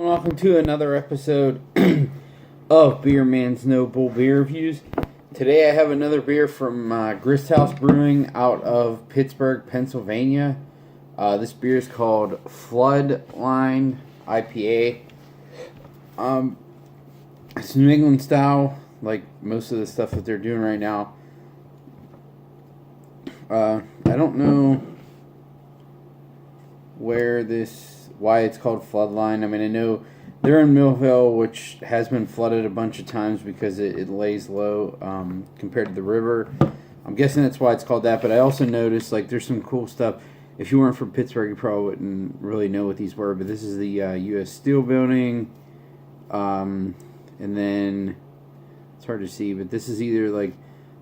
Welcome to another episode of Beer Man's Noble Beer Reviews. Today I have another beer from Grist Brewing out of Pittsburgh, Pennsylvania. This beer is called Floodline IPA. It's New England style, like most of the stuff that they're doing right now. I don't know why it's called Floodline. I mean, I know they're in Millville, which has been flooded a bunch of times because it lays low compared to the river. I'm guessing that's why it's called that, but I also noticed, like, there's some cool stuff. If you weren't from Pittsburgh, you probably wouldn't really know what these were, but this is the U.S. Steel Building, and then, it's hard to see, but this is either, like,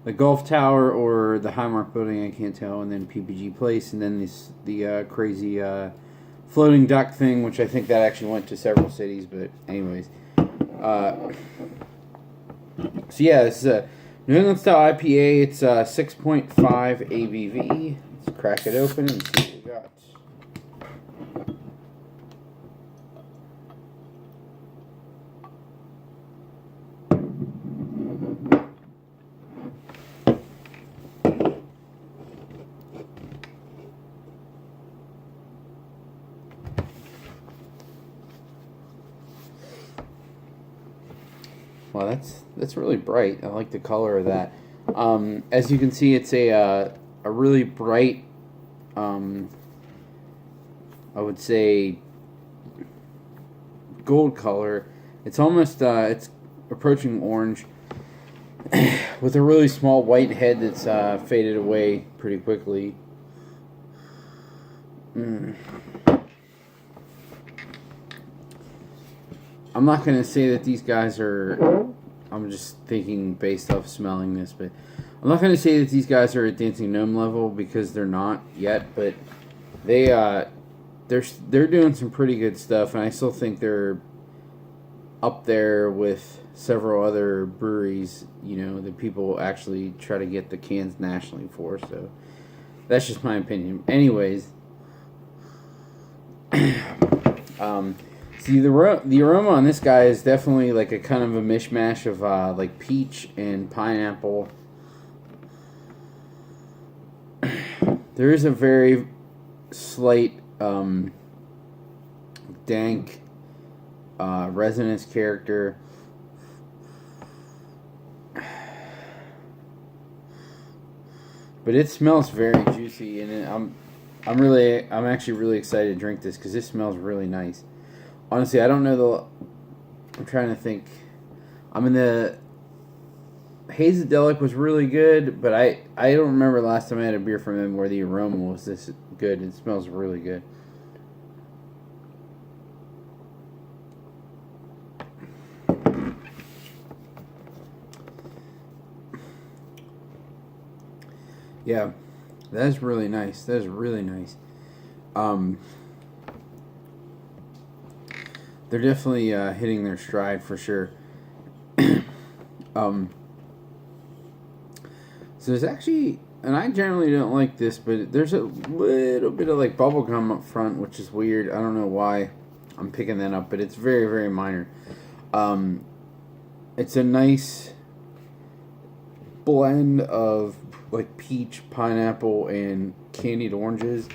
the Gulf Tower or the Highmark Building, I can't tell, and then PPG Place, and then the crazy floating duck thing, which I think that actually went to several cities, but anyways. So yeah, this is a New England style IPA. It's 6.5 ABV. Let's crack it open and see what we got. Well, that's really bright. I like the color of that. As you can see, it's a really bright, I would say, gold color. It's almost it's approaching orange, with a really small white head that's faded away pretty quickly. I'm not going to say that these guys are, I'm just thinking based off smelling this, but I'm not going to say that these guys are at Dancing Gnome level because they're not yet, but they're doing some pretty good stuff, and I still think they're up there with several other breweries, you know, that people actually try to get the cans nationally for, so that's just my opinion. Anyways, see, the aroma on this guy is definitely like a kind of a mishmash of like peach and pineapple. There is a very slight dank resonance character. But it smells very juicy, and I'm actually really excited to drink this because this smells really nice. Honestly, I don't know I'm trying to think. I mean, the Hazedelic was really good, but I don't remember the last time I had a beer from them where the aroma was this good. It smells really good. Yeah, that is really nice. That is really nice. They're definitely hitting their stride for sure. So there's actually, and I generally don't like this, but there's a little bit of like bubble gum up front, which is weird. I don't know why I'm picking that up, but it's very, very minor. It's a nice blend of like peach, pineapple, and candied oranges.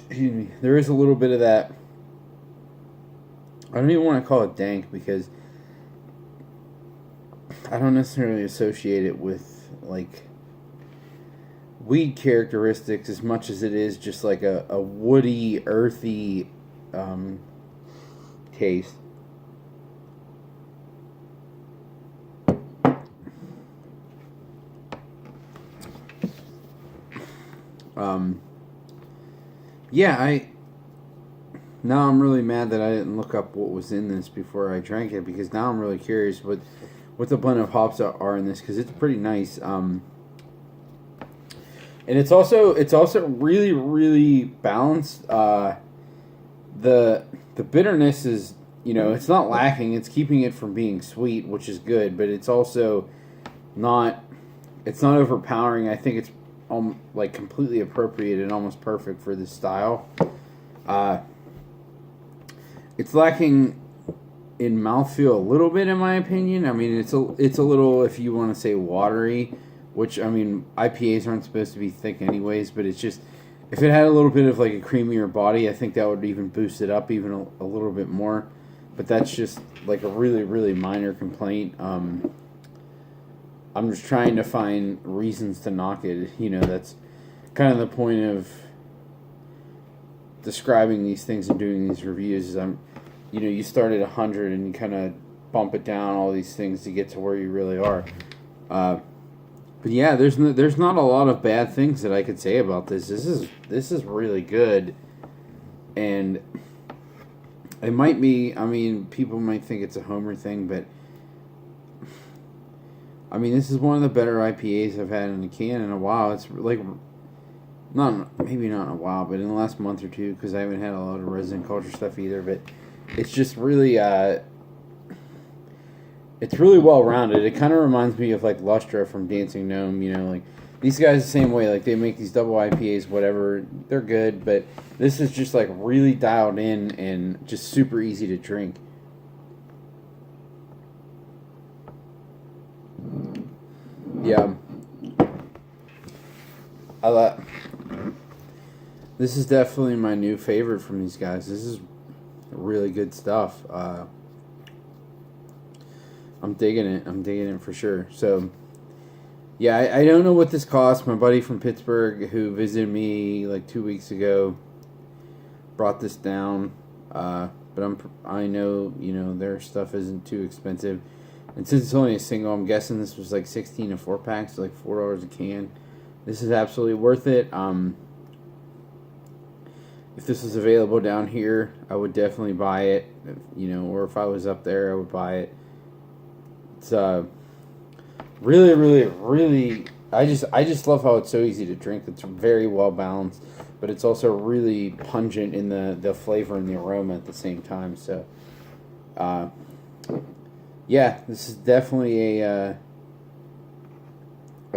Excuse me. There is a little bit of that. I don't even want to call it dank because I don't necessarily associate it with like weed characteristics as much as it is just like a woody, earthy taste. Yeah, now I'm really mad that I didn't look up what was in this before I drank it, because now I'm really curious what the blend of hops are in this, because it's pretty nice. And it's also really, really balanced. The bitterness is, you know, it's not lacking. It's keeping it from being sweet, which is good, but it's also not overpowering. I think it's like completely appropriate and almost perfect for this style. It's lacking in mouthfeel a little bit, in my opinion. I mean, it's a little, if you want to say, watery, which, I mean, IPAs aren't supposed to be thick anyways, but it's just, if it had a little bit of like a creamier body, I think that would even boost it up even a little bit more. But that's just like a really, really minor complaint. I'm just trying to find reasons to knock it. You know, that's kind of the point of describing these things and doing these reviews. Is you start at 100 and you kind of bump it down all these things to get to where you really are. But yeah, there's not a lot of bad things that I could say about this. This is really good, and it might be. I mean, people might think it's a homer thing, but I mean, this is one of the better IPAs I've had in a can in a while. It's like maybe not in a while, but in the last month or two, because I haven't had a lot of resident culture stuff either. But it's just really it's really well rounded. It kind of reminds me of like Lustra from Dancing Gnome. You know, like these guys the same way. Like they make these double IPAs, whatever. They're good, but this is just like really dialed in and just super easy to drink. Yeah, this is definitely my new favorite from these guys. This is really good stuff. I'm digging it. I'm digging it for sure. So, yeah, I don't know what this costs. My buddy from Pittsburgh who visited me like 2 weeks ago brought this down. But I know, their stuff isn't too expensive. And since it's only a single, I'm guessing this was like 16 and 4 packs, so like $4 a can. This is absolutely worth it. If this was available down here, I would definitely buy it. Or if I was up there, I would buy it. It's really, really, really. I just love how it's so easy to drink. It's very well balanced, but it's also really pungent in the flavor and the aroma at the same time. So, yeah, this is definitely a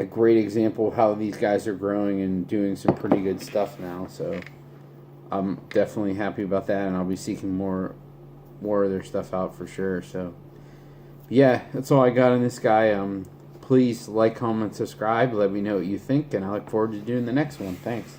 great example of how these guys are growing and doing some pretty good stuff now. So, I'm definitely happy about that, and I'll be seeking more of their stuff out for sure. So. Yeah, that's all I got on this guy. Please like, comment, subscribe. Let me know what you think, and I look forward to doing the next one. Thanks.